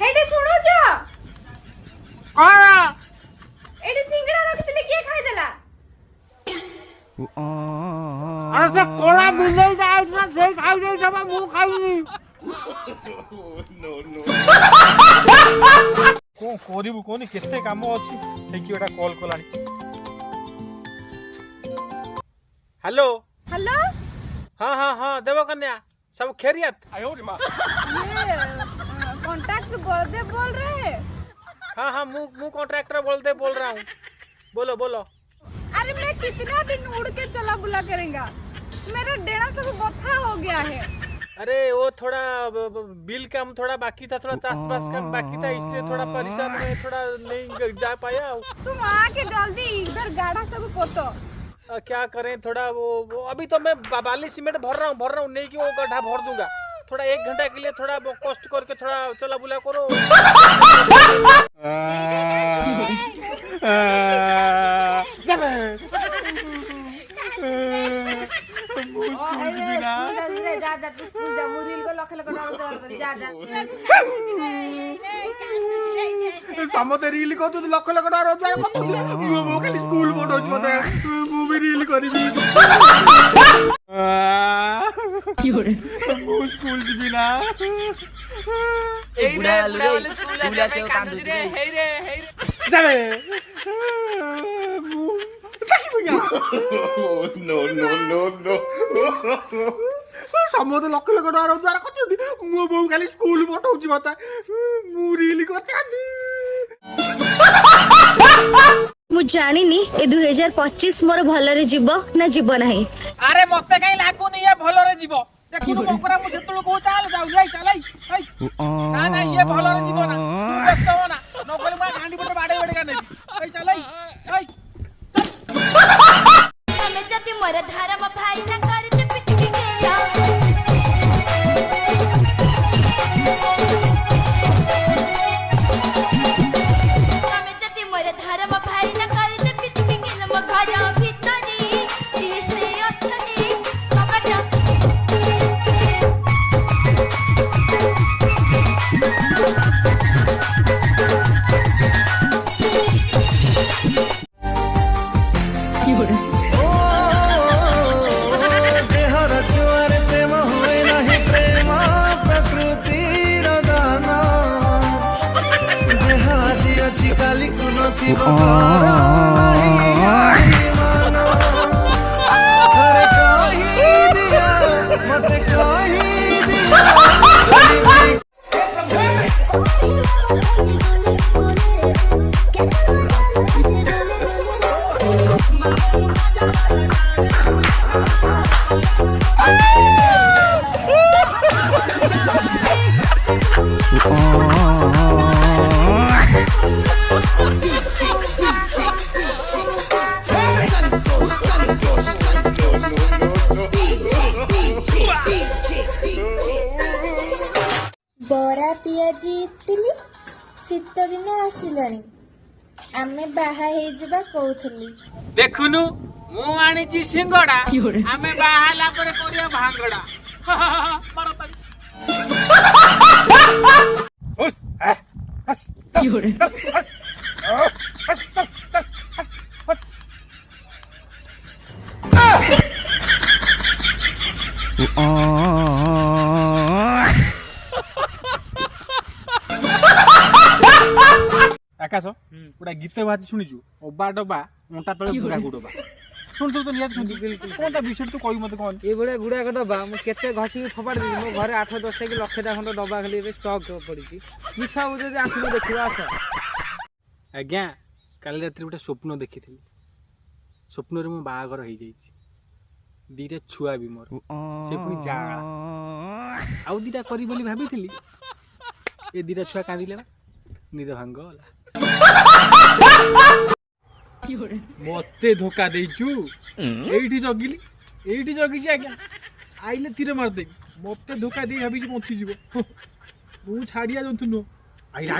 হেডে শুনো যা করা এডি সিঙ্গড়া রাখতিলে কে খাই দেলা আরে তো কোলা বিলেই যাইছ সেই খাই দেই যাবা মু খাইনি কোন করিবু কোনি কেতে কাম ଅଛି দেখি ওটা কল কলানি हेलो हेलो हाँ हाँ हाँ देवो कन्या सब खैरियत ये कांटेक्ट गोदे बोल रहे हैं हाँ हाँ मु कॉन्ट्रैक्टर बोल रहा हूँ बोलो बोलो अरे मैं कितना दिन उड़ के चला बुला करेंगा मेरा डेढ़ा सब बथा हो गया है अरे वो थोड़ा बिल काम थोड़ा बाकी था थोड़ा चास काम बाकी था इसलिए थोड़ा परेशान में थोड़ा नहीं जा पाया तुम आके जल्दी इधर गाढ़ा सब पोतो क्या करें थोड़ा वो अभी तो मैं बाली सीमेंट भर रहा हूँ नहीं कि वो गड्ढा भर दूंगा थोड़ा 1 घंटा के लिए थोड़ा कष्ट करके थोड़ा चला बुला करो समते रील करछु लक्ष लक्ष टका रोजगार करछु मो खाली स्कूल पढौछु मते मु भी रील करबी मु स्कूल जिबी ना बुढ़ा वाले स्कूल से कांदु रे हे रे जाबे मु काई बुझा नो समते लक्ष लक्ष टका रोजगार करछु मो बो खाली स्कूल पढौछु मते मु रील करछांदी मु जानिनी ए 2025 मोर भलरे जीव ना जीव नाही अरे मते काई लागो नहीं ये भलरे जीव देखुनु मोकरा मु सेतुल को चाल जाऊ जाई चलाई ना ना ये भलरे जीव ना व्यस्त हो ना नोकरी मा गांडी पटे बाडे बाडे का नहीं चलाई हमें जति मोर धर्म भाई ना करते पिटकी गेला हमें जति मोर धर्म भाई ना करते पिटकी गेला म घर भीतरी से अथनी कपटा बरा पियाजी इतिली शीत दिन आसिलानी आमे बाहा हेजिबा कहउथली देखुनु मु आनी ची सिंगड़ा हमें बाहाला पर करिया भांगड़ा मारो तई उस हस आकाश गोटा गीत बाजी शुणीचु ओबा डबा अंटा तले गुड़ा गुड़बा शुण तो निया सुन कोन ता विषय तू कहि मते कोन ए बड़े गुड़ा का डब्बा मु केते घसी फपाड़ दी मो घरे 8-10 टा कि लक्षे टा खंड डब्बा खाली ए स्टॉक पड़ी छी मिछा हो जे आसु देखिबा आस आज्ञा काली रात्रि गोटे स्वप्न देखिथिली स्वप्न रे मो बाहागर होई जाई छी दीटा छुआ भी मोर से पुनी जागा आउ दीटा करी बोली भाबिथिली ए दीटा छुआ कांदिले निद भांग गला मते धोखा देइछु एठी जगिली आज्ञा आइले तीर मार दे मते धोखा दे भाबी मथि जीवो मु छाड़िया जंतु नो आई नो